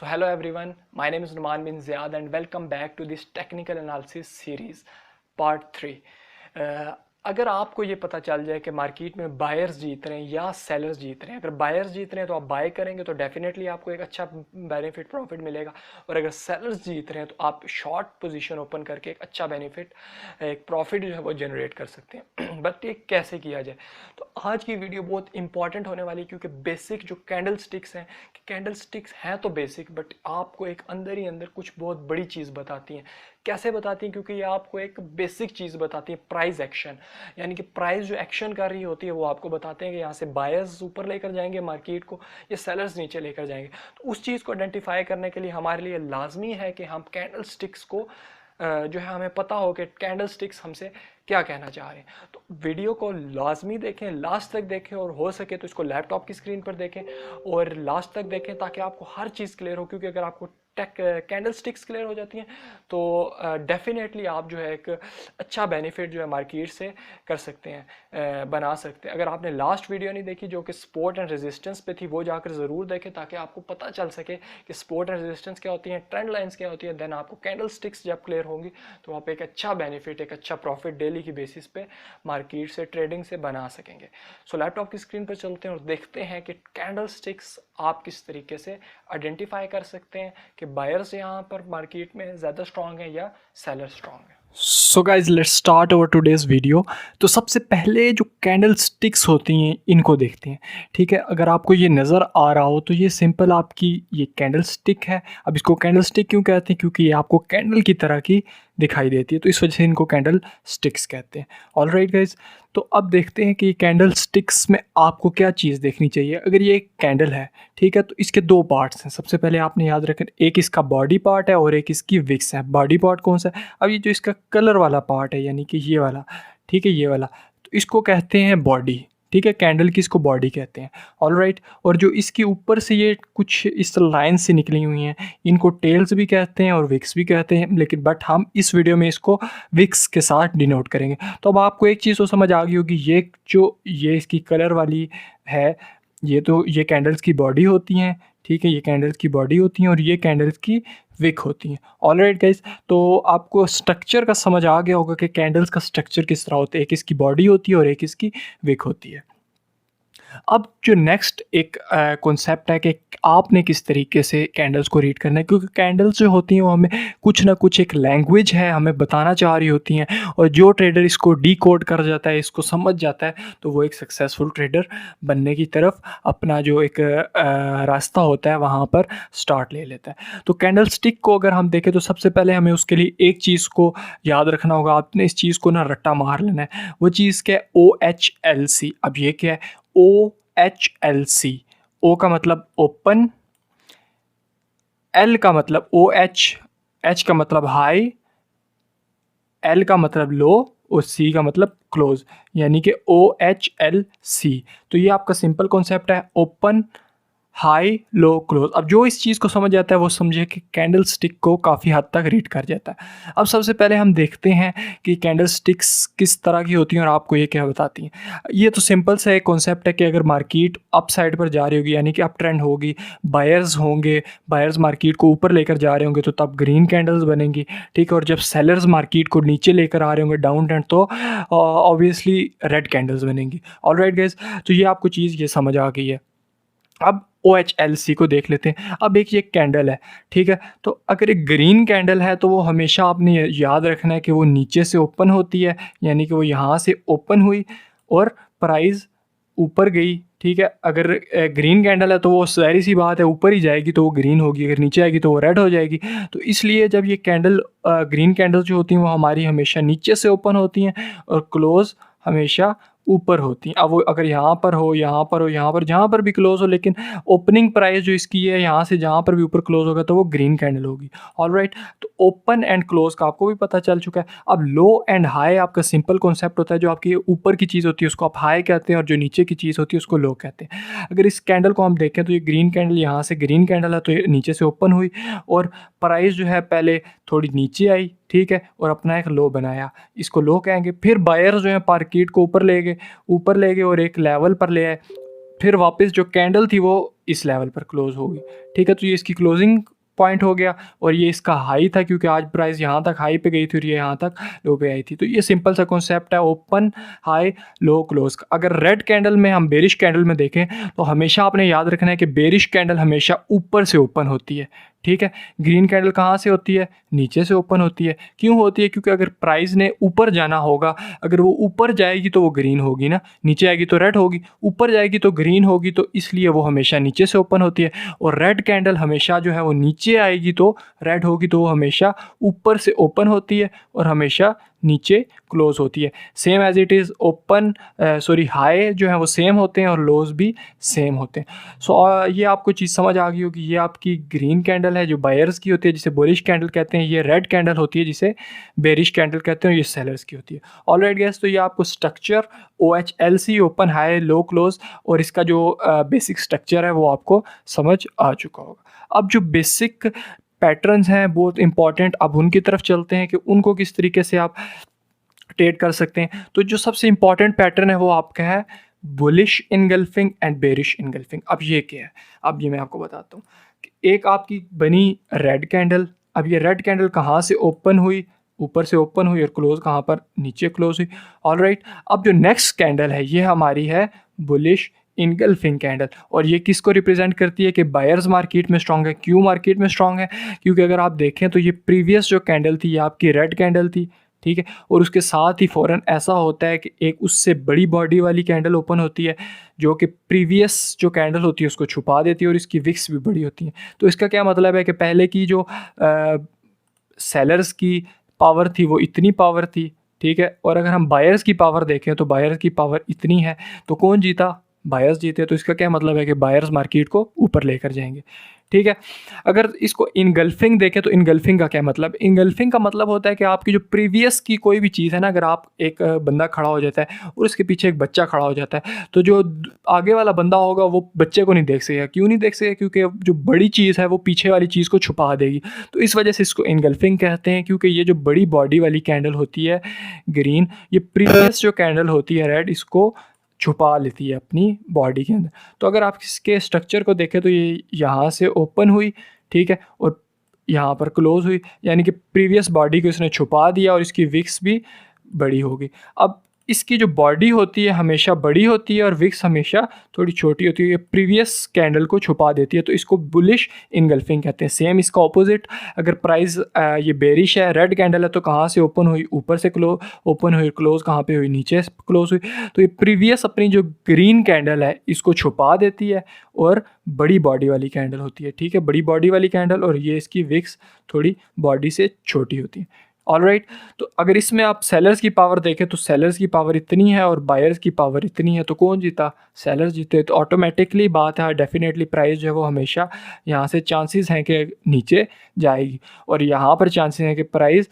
So hello everyone, my name is Numan bin Ziad and welcome back to this technical analysis series part 3. अगर आपको ये पता चल जाए कि मार्केट में बायर्स जीत रहे हैं या सेलर्स जीत रहे हैं, अगर बायर्स जीत रहे हैं तो आप बाय करेंगे तो डेफिनेटली आपको एक अच्छा बेनिफिट प्रॉफिट मिलेगा, और अगर सेलर्स जीत रहे हैं तो आप शॉर्ट पोजीशन ओपन करके एक अच्छा बेनिफिट एक प्रॉफिट जो है वो जनरेट कर सकते हैं। बट ये कैसे किया जाए, तो आज की वीडियो बहुत इंपॉर्टेंट होने वाली है, क्योंकि बेसिक जो कैंडल स्टिक्स हैं, कैंडल स्टिक्स हैं तो बेसिक, बट आपको एक अंदर ही अंदर कुछ बहुत बड़ी चीज़ बताती हैं। कैसे बताती हैं? क्योंकि ये आपको एक बेसिक चीज़ बताती है, प्राइस एक्शन, यानी कि प्राइस जो एक्शन कर रही होती है वो आपको बताते हैं कि यहाँ से बायर्स ऊपर लेकर जाएंगे मार्केट को या सेलर्स नीचे लेकर जाएंगे। तो उस चीज़ को आइडेंटिफाई करने के लिए हमारे लिए लाजमी है कि हम कैंडल स्टिक्स को जो है हमें पता हो कि कैंडल स्टिक्स हमसे क्या कहना चाह रहे हैं। तो वीडियो को लाजमी देखें, लास्ट तक देखें, और हो सके तो इसको लैपटॉप की स्क्रीन पर देखें और लास्ट तक देखें ताकि आपको हर चीज़ क्लियर हो। क्योंकि अगर आपको कैंडल स्टिक्स क्लियर हो जाती हैं तो डेफिनेटली आप जो है एक अच्छा बेनिफिट जो है मार्केट से कर सकते हैं, बना सकते हैं। अगर आपने लास्ट वीडियो नहीं देखी जो कि सपोर्ट एंड रेजिस्टेंस पे थी, वो जाकर ज़रूर देखें ताकि आपको पता चल सके कि सपोर्ट एंड रेजिस्टेंस क्या होती हैं, ट्रेंड लाइंस क्या होती है। देन आपको कैंडल स्टिक्स जब क्लियर होंगी तो आप एक अच्छा बेनिफिट, एक अच्छा प्रॉफिट डेली की बेसिस पे मार्केट से, ट्रेडिंग से बना सकेंगे। सो लैपटॉप की स्क्रीन पर चलते हैं और देखते हैं कि कैंडल स्टिक्स आप किस तरीके से आइडेंटिफाई कर सकते हैं कि बायर्स यहाँ पर मार्केट में ज़्यादा स्ट्रांग है या सेलर स्ट्रांग है। So guys let's start our today's video. तो सबसे पहले जो कैंडल स्टिक्स होती हैं इनको देखते हैं। ठीक है, अगर आपको ये नज़र आ रहा हो तो ये सिंपल आपकी ये कैंडल स्टिक है। अब इसको कैंडल स्टिक क्यों कहते हैं? क्योंकि ये आपको कैंडल की तरह की दिखाई देती है, तो इस वजह से इनको कैंडल स्टिक्स कहते हैं। ऑलराइट गाइज, तो अब देखते हैं कि कैंडल स्टिक्स में आपको क्या चीज़ देखनी चाहिए। अगर ये एक कैंडल है, ठीक है, तो इसके दो पार्ट्स हैं। सबसे पहले आपने याद रखें, एक इसका बॉडी पार्ट है और एक इसकी विक्स है। बॉडी पार्ट कौन सा है? अब ये जो इसका कलर वाला पार्ट है, यानी कि ये वाला, ठीक है, ये वाला, तो इसको कहते हैं बॉडी। ठीक है, कैंडल की इसको बॉडी कहते हैं। ऑलराइट, और जो इसके ऊपर से ये कुछ इस लाइन से निकली हुई हैं, इनको टेल्स भी कहते हैं और विक्स भी कहते हैं, लेकिन बट हम इस वीडियो में इसको विक्स के साथ डिनोट करेंगे। तो अब आपको एक चीज़ तो समझ आ गई होगी, ये इसकी कलर वाली है, ये कैंडल्स की बॉडी होती हैं। ठीक है, ये कैंडल्स की बॉडी होती हैं और ये कैंडल्स की विक होती हैं। ऑलराइट गाइस, तो आपको स्ट्रक्चर का समझ आ गया होगा कि कैंडल्स का स्ट्रक्चर किस तरह होता है। एक इसकी बॉडी होती है और एक इसकी विक होती है। अब जो नेक्स्ट एक कॉन्सेप्ट है कि आपने किस तरीके से कैंडल्स को रीड करना है, क्योंकि कैंडल्स जो होती हैं वो हमें कुछ ना कुछ एक लैंग्वेज है, हमें बताना चाह रही होती हैं, और जो ट्रेडर इसको डीकोड कर जाता है, इसको समझ जाता है, तो वो एक सक्सेसफुल ट्रेडर बनने की तरफ अपना जो एक रास्ता होता है वहाँ पर स्टार्ट ले लेता है। तो कैंडल स्टिक को अगर हम देखें तो सबसे पहले हमें उसके लिए एक चीज़ को याद रखना होगा। आपने इस चीज़ को ना रट्टा मार लेना है। वो चीज़ क्या है? OHLC। अब ये क्या है? OHLC। O का मतलब ओपन, L का मतलब OH, H का मतलब हाई, L का मतलब लो और C का मतलब क्लोज, यानी कि OHLC। तो ये आपका सिंपल कॉन्सेप्ट है, ओपन, हाई, लो, क्लोज। अब जो इस चीज़ को समझ जाता है वो समझे कि कैंडल स्टिक को काफ़ी हद तक रीड कर जाता है। अब सबसे पहले हम देखते हैं कि कैंडल स्टिक्स किस तरह की होती हैं और आपको ये क्या बताती हैं। ये तो सिंपल सा एक कॉन्सेप्ट है कि अगर मार्केट अप साइड पर जा रही होगी, यानी कि अप ट्रेंड होगी, बायर्स होंगे, बायर्स मार्केट को ऊपर लेकर जा रहे होंगे, तो तब ग्रीन कैंडल्स बनेंगी। ठीक है, और जब सेलर्स मार्केट को नीचे लेकर आ रहे होंगे डाउन ट्रेंड, तो ऑब्वियसली रेड कैंडल्स बनेंगी। ऑलराइट गाइस, तो ये आपको चीज़ ये समझ आ गई है। अब OHLC को देख लेते हैं। अब एक ये कैंडल है, ठीक है, तो अगर एक ग्रीन कैंडल है तो वो हमेशा आपने याद रखना है कि वो नीचे से ओपन होती है, यानी कि वो यहाँ से ओपन हुई और प्राइस ऊपर गई। ठीक है, अगर ग्रीन कैंडल है तो वो सारी सी बात है, ऊपर ही जाएगी तो वो ग्रीन होगी, अगर नीचे आएगी तो वो रेड हो जाएगी। तो इसलिए जब ये कैंडल ग्रीन कैंडल जो होती हैं वो हमारी हमेशा नीचे से ओपन होती हैं और क्लोज़ हमेशा ऊपर होती हैं। अब वो अगर यहाँ पर हो, यहाँ पर हो, यहाँ पर, जहाँ पर भी क्लोज हो, लेकिन ओपनिंग प्राइस जो इसकी है यहाँ से जहाँ पर भी ऊपर क्लोज होगा तो वो ग्रीन कैंडल होगी। ऑलराइट, तो ओपन एंड क्लोज का आपको भी पता चल चुका है। अब लो एंड हाई आपका सिंपल कॉन्सेप्ट होता है। जो आपकी ऊपर की चीज़ होती है उसको आप हाई कहते हैं और जो नीचे की चीज़ होती है उसको लो कहते हैं। अगर इस कैंडल को हम देखें तो ये ग्रीन कैंडल, यहाँ से ग्रीन कैंडल है तो ये नीचे से ओपन हुई और प्राइस जो है पहले थोड़ी नीचे आई, ठीक है, और अपना एक लो बनाया, इसको लो कहेंगे। फिर बायर्स जो है मार्केट को ऊपर ले गए और एक लेवल पर ले आए, फिर वापस जो कैंडल थी वो इस लेवल पर क्लोज होगी, ठीक है। तो ये इसकी क्लोजिंग पॉइंट हो गया और ये इसका हाई था क्योंकि आज प्राइस यहाँ तक हाई पे गई थी और ये यहाँ तक लो पे आई थी। तो ये सिंपल सा कॉन्सेप्ट है ओपन हाई लो क्लोज का। अगर रेड कैंडल में हम बेरिश कैंडल में देखें तो हमेशा आपने याद रखना है कि बेरिश कैंडल हमेशा ऊपर से ओपन होती है, ठीक है। ग्रीन कैंडल कहाँ से होती है? नीचे से ओपन होती है। क्यों होती है? क्योंकि अगर प्राइस ने ऊपर जाना होगा, अगर वो ऊपर जाएगी तो वो ग्रीन होगी ना, नीचे आएगी तो रेड होगी, ऊपर जाएगी तो ग्रीन होगी, तो इसलिए वो हमेशा नीचे से ओपन होती है। और रेड कैंडल हमेशा जो है वो नीचे आएगी तो रेड होगी, तो वो हमेशा ऊपर से ओपन होती है और हमेशा नीचे क्लोज होती है। Same as it is open high जो है वो सेम होते हैं और लोज भी सेम होते हैं। सो ये आपको चीज़ समझ आ गई होगी। ये आपकी ग्रीन कैंडल है जो बायर्स की होती है, जिसे बुलिश कैंडल कहते हैं। ये रेड कैंडल होती है जिसे बेरिश कैंडल कहते हैं, और ये सेलर्स की होती है। ऑलराइट गाइस, तो ये आपको structure OHLC open high low close और इसका जो बेसिक स्ट्रक्चर है वो आपको समझ आ चुका होगा। अब जो बेसिक पैटर्न्स हैं बहुत इंपॉर्टेंट, अब उनकी तरफ चलते हैं कि उनको किस तरीके से आप ट्रेड कर सकते हैं। तो जो सबसे इंपॉर्टेंट पैटर्न है वो आपका है bullish engulfing and bearish engulfing. अब ये क्या है? अब ये मैं आपको बताता हूँ कि एक आपकी बनी रेड कैंडल। अब ये रेड कैंडल कहाँ से ओपन हुई? ऊपर से ओपन हुई और क्लोज कहाँ पर? नीचे क्लोज हुई। ऑलराइट, अब जो नेक्स्ट कैंडल है ये हमारी है बुलिश इनगल्फिंग कैंडल, और ये किसको रिप्रेजेंट करती है कि बायर्स मार्केट में स्ट्रांग है। क्यों मार्केट में स्ट्रांग है? क्योंकि अगर आप देखें तो ये प्रीवियस जो कैंडल थी ये आपकी रेड कैंडल थी, ठीक है। और उसके साथ ही फ़ौरन ऐसा होता है कि एक उससे बड़ी बॉडी वाली कैंडल ओपन होती है जो कि प्रीवियस जो कैंडल होती है उसको छुपा देती है और इसकी विक्स भी बड़ी होती हैं। तो इसका क्या मतलब है कि पहले की जो सेलर्स की पावर थी वो इतनी पावर थी, ठीक है। और अगर हम बायर्स की पावर देखें तो बायर्स की पावर इतनी है, तो कौन जीता? बायर्स जीते। तो इसका क्या मतलब है कि बायर्स मार्केट को ऊपर लेकर जाएंगे, ठीक है। अगर इसको इनगल्फिंग देखें तो इनगल्फिंग का क्या मतलब? इनगल्फिंग का मतलब होता है कि आपकी जो प्रीवियस की कोई भी चीज़ है ना, अगर आप एक बंदा खड़ा हो जाता है और उसके पीछे एक बच्चा खड़ा हो जाता है, तो जो आगे वाला बंदा होगा वो बच्चे को नहीं देख सकेगा। क्यों नहीं देख सकेगा? क्योंकि जो बड़ी चीज़ है वो पीछे वाली चीज़ को छुपा देगी। तो इस वजह से इसको इनगल्फिंग कहते हैं, क्योंकि ये जो बड़ी बॉडी वाली कैंडल होती है ग्रीन, ये प्रीवियस जो कैंडल होती है रेड, इसको छुपा लेती है अपनी बॉडी के अंदर। तो अगर आप इसके स्ट्रक्चर को देखें तो ये यहाँ से ओपन हुई, ठीक है, और यहाँ पर क्लोज हुई, यानी कि प्रीवियस बॉडी को इसने छुपा दिया और इसकी विक्स भी बड़ी होगी। अब इसकी जो बॉडी होती है हमेशा बड़ी होती है और विक्स हमेशा थोड़ी छोटी होती है, ये प्रीवियस कैंडल को छुपा देती है, तो इसको बुलिश इनगल्फिंग कहते हैं। सेम इसका ऑपोजिट, अगर प्राइस ये बेरिश है, रेड कैंडल है, तो कहाँ से ओपन हुई? ऊपर से ओपन हुई, क्लोज कहाँ पे हुई? नीचे क्लोज हुई। तो ये प्रीवियस अपनी जो ग्रीन कैंडल है इसको छुपा देती है और बड़ी बॉडी वाली कैंडल होती है, ठीक है, बड़ी बॉडी वाली कैंडल, और ये इसकी विक्स थोड़ी बॉडी से छोटी होती है। ऑलराइट, तो अगर इसमें आप सेलर्स की पावर देखें तो सेलर्स की पावर इतनी है और बायर्स की पावर इतनी है, तो कौन जीता? सेलर्स जीते। तो ऑटोमेटिकली बात है, डेफिनेटली प्राइस जो है वो हमेशा यहाँ से चांसेस हैं कि नीचे जाएगी और यहाँ पर चांसेस हैं कि प्राइस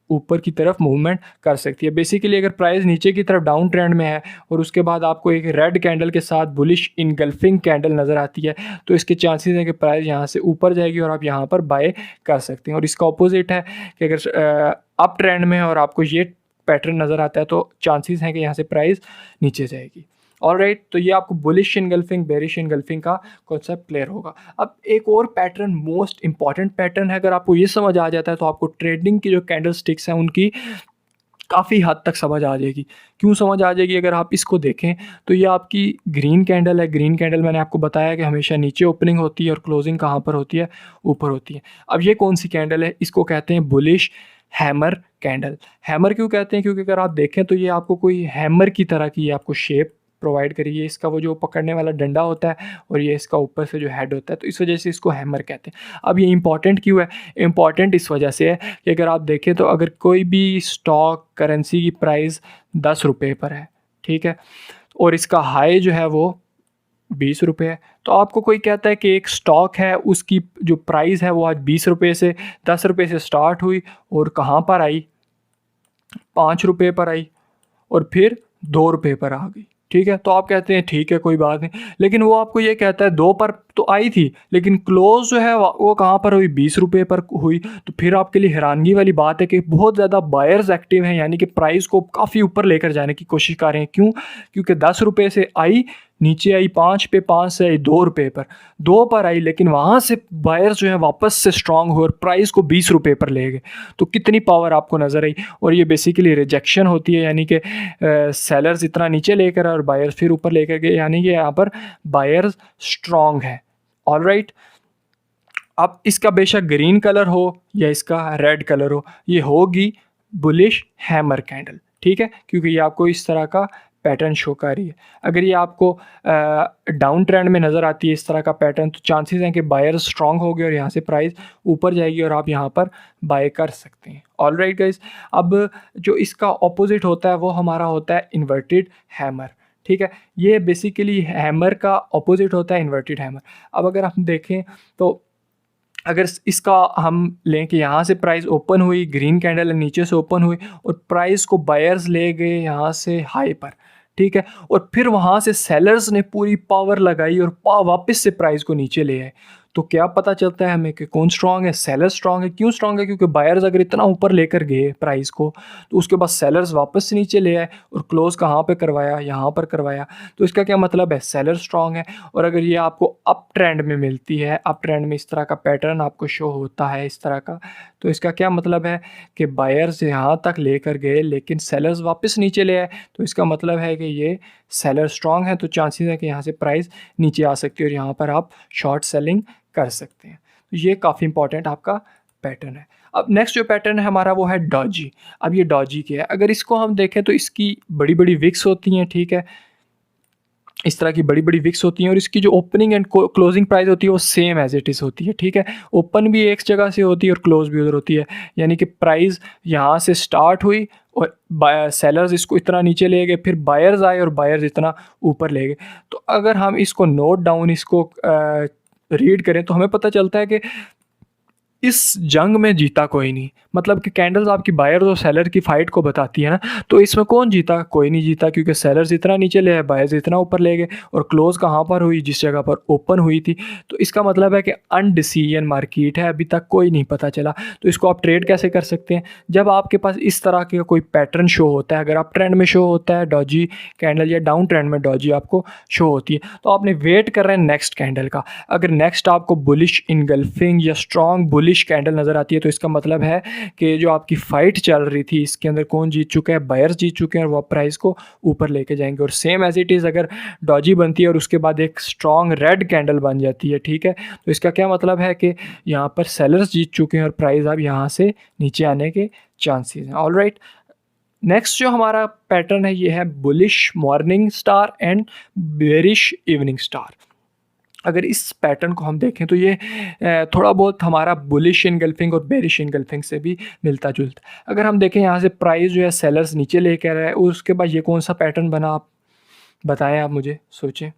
ऊपर की तरफ मूवमेंट कर सकती है। बेसिकली अगर प्राइस नीचे की तरफ डाउन ट्रेंड में है और उसके बाद आपको एक रेड कैंडल के साथ बुलिश इनगल्फिंग कैंडल नज़र आती है, तो इसके चांसेस हैं कि प्राइस यहाँ से ऊपर जाएगी और आप यहाँ पर बाय कर सकते हैं। और इसका ऑपोजिट है कि अगर अप ट्रेंड में है और आपको ये पैटर्न नज़र आता है तो चांसेस हैं कि यहाँ से प्राइस नीचे जाएगी। ऑलराइट, तो ये आपको बुलिश इनगल्फिंग बेरिश इनगल्फिंग का कॉन्सेप्ट क्लियर होगा। अब एक और पैटर्न मोस्ट इंपॉर्टेंट पैटर्न है, अगर आपको ये समझ आ जाता है तो आपको ट्रेडिंग की जो कैंडल स्टिक्स हैं उनकी काफ़ी हद तक समझ आ जाएगी। क्यों समझ आ जाएगी? अगर आप इसको देखें तो ये आपकी ग्रीन कैंडल है। ग्रीन कैंडल मैंने आपको बताया कि हमेशा नीचे ओपनिंग होती है और क्लोजिंग कहाँ पर होती है? ऊपर होती है। अब ये कौन सी कैंडल है? इसको कहते हैं बुलिश हैमर कैंडल। हैमर क्यों कहते हैं? क्योंकि अगर आप देखें तो ये आपको कोई हैमर की तरह की आपको शेप प्रोवाइड करी है। इसका वो जो पकड़ने वाला डंडा होता है और ये इसका ऊपर से जो हेड होता है, तो इस वजह से इसको हैमर कहते हैं। अब ये इंपॉर्टेंट क्यों है? इंपॉर्टेंट इस वजह से है कि अगर आप देखें तो अगर कोई भी स्टॉक करेंसी की प्राइस 10 रुपये पर है, ठीक है, और इसका हाई जो है वो 20 रुपये है, तो आपको कोई कहता है कि एक स्टॉक है उसकी जो प्राइस है वो आज 20 रुपये से 10 रुपये से स्टार्ट हुई और कहाँ पर आई? 5 रुपये पर आई और फिर 2 रुपये पर आ गई, ठीक है। तो आप कहते हैं ठीक है कोई बात नहीं, लेकिन वो आपको ये कहता है 2 पर तो आई थी लेकिन क्लोज जो है वो कहाँ पर हुई? 20 रुपये पर हुई। तो फिर आपके लिए हैरानगी वाली बात है कि बहुत ज़्यादा बायर्स एक्टिव हैं, यानी कि प्राइस को काफ़ी ऊपर लेकर जाने की कोशिश कर रहे हैं। क्यों? क्योंकि 10 रुपये से आई, नीचे आई 5 पे, 5 से आई 2 रुपये पर, 2 पर आई, लेकिन वहाँ से बायर्स जो है वापस से स्ट्रांग हुए और प्राइस को 20 रुपये पर ले गए। तो कितनी पावर आपको नज़र आई। और ये बेसिकली रिजेक्शन होती है, यानी कि सेलर्स इतना नीचे लेकर और बायर्स फिर ऊपर लेकर गए, यानी कि यहाँ पर बायर्स स्ट्रांग है। ऑलराइट, अब इसका बेशक ग्रीन कलर हो या इसका रेड कलर हो, ये होगी बुलिश हैमर कैंडल, ठीक है, क्योंकि ये आपको इस तरह का पैटर्न शो कर रही है। अगर ये आपको डाउन ट्रेंड में नज़र आती है इस तरह का पैटर्न, तो चांसेस हैं कि बायर स्ट्रांग हो गए और यहाँ से प्राइस ऊपर जाएगी और आप यहाँ पर बाय कर सकते हैं। ऑलराइट गाइस, अब जो इसका ऑपोजिट होता है वो हमारा होता है इन्वर्टेड हैमर, ठीक है। ये बेसिकली हैमर का ऑपोजिट होता है, इन्वर्टेड हैमर। अब अगर हम देखें तो अगर इसका हम लें कि यहाँ से प्राइस ओपन हुई, ग्रीन कैंडल नीचे से ओपन हुई और प्राइस को बायर्स ले गए यहाँ से हाई पर, ठीक है, और फिर वहाँ से सेलर्स ने पूरी पावर लगाई और वापस से प्राइस को नीचे ले आए, तो क्या पता चलता है हमें कि कौन स्ट्रांग है? सेलर स्ट्रांग है। क्यों स्ट्रांग है? क्योंकि बायर्स अगर इतना ऊपर लेकर गए प्राइस को, तो उसके बाद सेलर्स वापस से नीचे ले आए और क्लोज कहाँ पे करवाया? यहाँ पर करवाया। तो इसका क्या मतलब है? सेलर स्ट्रांग है। और अगर ये आपको अप ट्रेंड में मिलती है, अप ट्रेंड में इस तरह का पैटर्न आपको शो होता है इस तरह का, तो इसका क्या मतलब है कि बायर्स यहाँ तक लेकर गए लेकिन सेलर्स वापस नीचे ले आए, तो इसका मतलब है कि ये सेलर स्ट्रांग है, तो चांसेस है कि यहाँ से प्राइस नीचे आ सकती है और यहाँ पर आप शॉर्ट सेलिंग कर सकते हैं। तो ये काफ़ी इंपॉर्टेंट आपका पैटर्न है। अब नेक्स्ट जो पैटर्न है हमारा वो है डॉजी। अब ये डॉजी क्या है? अगर इसको हम देखें तो इसकी बड़ी बड़ी विक्स होती हैं, ठीक है, इस तरह की बड़ी बड़ी विक्स होती हैं और इसकी जो ओपनिंग एंड क्लोजिंग प्राइस होती है वो सेम एज इट इज़ होती है, ठीक है। ओपन भी एक जगह से होती है और क्लोज भी उधर होती है, यानी कि प्राइस यहाँ से स्टार्ट हुई और सेलर्स इसको इतना नीचे ले गए, फिर बायर्स आए और बायर्स इतना ऊपर ले गए। तो अगर हम इसको नोट डाउन, इसको रीड करें तो हमें पता चलता है कि इस जंग में जीता कोई नहीं। मतलब कि कैंडल्स आपकी बायर्स और सेलर की फाइट को बताती है ना, तो इसमें कौन जीता? कोई नहीं जीता, क्योंकि सेलर्स इतना नीचे ले आए, बायर्स इतना ऊपर ले गए और क्लोज कहाँ पर हुई? जिस जगह पर ओपन हुई थी। तो इसका मतलब है कि अनडिसीजन मार्केट है, अभी तक कोई नहीं पता चला। तो इसको आप ट्रेड कैसे कर सकते हैं? जब आपके पास इस तरह का कोई पैटर्न शो होता है, अगर आप ट्रेंड में शो होता है डॉजी कैंडल या डाउन ट्रेंड में डॉजी आपको शो होती है, तो आपने वेट कर रहे हैं नेक्स्ट कैंडल का। अगर नेक्स्ट आपको बुलिश इनगल्फिंग या स्ट्रॉन्ग बुलिश कैंडल नज़र आती है, तो इसका मतलब है कि जो आपकी फाइट चल रही थी इसके अंदर कौन जीत चुका है? बायर्स जीत चुके हैं और वो प्राइस को ऊपर लेके जाएंगे। और सेम एज इट इज़ अगर डॉजी बनती है और उसके बाद एक स्ट्रॉन्ग रेड कैंडल बन जाती है, ठीक है, तो इसका क्या मतलब है कि यहाँ पर सेलर्स जीत चुके हैं और प्राइस अब यहाँ से नीचे आने के चांसेस हैं। ऑलराइट, नेक्स्ट जो हमारा पैटर्न है ये है bullish morning star and bearish evening star. अगर इस पैटर्न को हम देखें तो ये थोड़ा बहुत हमारा बुलिश इनगल्फिंग और बेरिश इनगल्फिंग से भी मिलता जुलता। अगर हम देखें यहाँ से प्राइस जो है सेलर्स नीचे लेकर आए, उसके बाद ये कौन सा पैटर्न बना? आप बताएं, आप मुझे सोचें।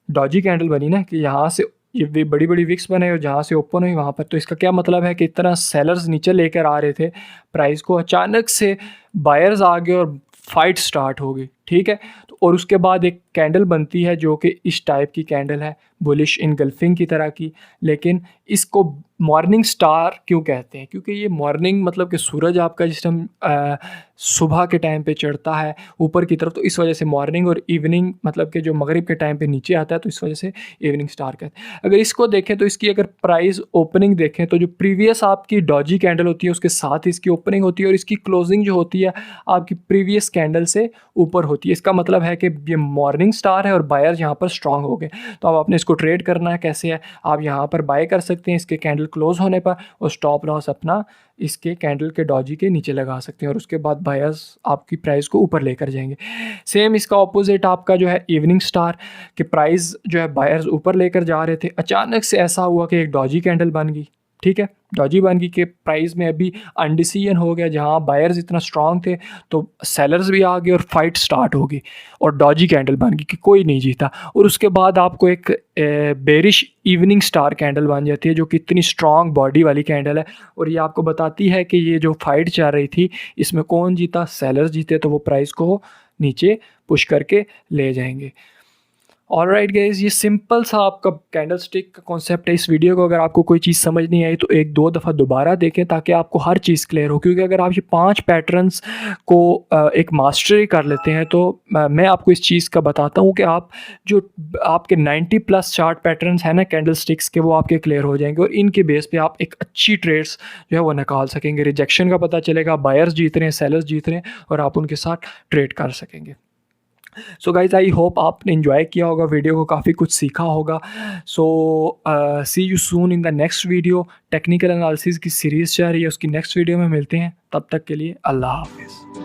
डॉजी कैंडल बनी ना, कि यहाँ से ये बड़ी बड़ी विक्स बने और जहाँ से ओपन हुई वहाँ पर। तो इसका क्या मतलब है कि इतना सेलर्स नीचे लेकर आ रहे थे प्राइस को, अचानक से बायर्स आ गए और फाइट स्टार्ट हो गई, ठीक है। तो और उसके बाद एक कैंडल बनती है जो कि इस टाइप की कैंडल है, बुलिश इनगल्फिंग की तरह की। लेकिन इसको मॉर्निंग स्टार क्यों कहते हैं? क्योंकि ये मॉर्निंग मतलब कि सूरज आपका जिस टाइम सुबह के टाइम पे चढ़ता है ऊपर की तरफ, तो इस वजह से मॉर्निंग, और इवनिंग मतलब कि जो मगरिब के टाइम पे नीचे आता है, तो इस वजह से इवनिंग स्टार कहते हैं। अगर इसको देखें तो इसकी अगर प्राइस ओपनिंग देखें तो जो प्रीवियस आपकी डॉजी कैंडल होती है उसके साथ इसकी ओपनिंग होती है और इसकी क्लोजिंग जो होती है आपकी प्रीवियस कैंडल से ऊपर होती है। इसका मतलब है कि ये मॉर्निंग स्टार है और बायर्स यहाँ पर स्ट्रांग हो गए। तो अब आपने इसको ट्रेड करना है, कैसे है? आप यहाँ पर बाय कर सकते हैं इसके कैंडल क्लोज होने पर और स्टॉप लॉस अपना इसके कैंडल के डॉजी के नीचे लगा सकते हैं और उसके बाद बायर्स आपकी प्राइस को ऊपर लेकर जाएंगे। सेम इसका ऑपोजिट आपका जो है इवनिंग स्टार के प्राइस जो है बायर्स ऊपर लेकर जा रहे थे, अचानक से ऐसा हुआ कि एक डॉजी कैंडल बन गई, ठीक है। डॉजी बन गई के प्राइस में अभी अनडिसीजन हो गया, जहाँ बायर्स इतना स्ट्रांग थे तो सेलर्स भी आ गए और फाइट स्टार्ट हो गई और डॉजी कैंडल बन गई कि कोई नहीं जीता। और उसके बाद आपको एक बेरिश इवनिंग स्टार कैंडल बन जाती है जो कि इतनी स्ट्रांग बॉडी वाली कैंडल है और ये आपको बताती है कि ये जो फाइट चल रही थी इसमें कौन जीता? सेलर्स जीते, तो वो प्राइस को नीचे पुश करके ले जाएंगे। ऑलराइट गाइस, ये सिंपल सा आपका कैंडल स्टिक का कॉन्सेप्ट है। इस वीडियो को अगर आपको कोई चीज़ समझ नहीं आई तो एक दो दफ़ा दोबारा देखें ताकि आपको हर चीज़ क्लियर हो, क्योंकि अगर आप ये 5 पैटर्न्स को एक मास्टरी कर लेते हैं तो मैं आपको इस चीज़ का बताता हूँ कि आप जो आपके 90 प्लस चार्ट पैटर्न्स हैं ना कैंडल स्टिक्स के, वो आपके क्लियर हो जाएंगे और इनके बेस पे आप एक अच्छी ट्रेड्स जो है वो निकाल सकेंगे। रिजेक्शन का पता चलेगा, बायर्स जीत रहे हैं, सेलर्स जीत रहे हैं और आप उनके साथ ट्रेड कर सकेंगे। सो गाइज, आई होप आपने इन्जॉय किया होगा वीडियो को, काफ़ी कुछ सीखा होगा। So see you soon in the next video. Technical analysis की सीरीज़ चल रही है, उसकी नेक्स्ट वीडियो में मिलते हैं। तब तक के लिए अल्लाह हाफिज़।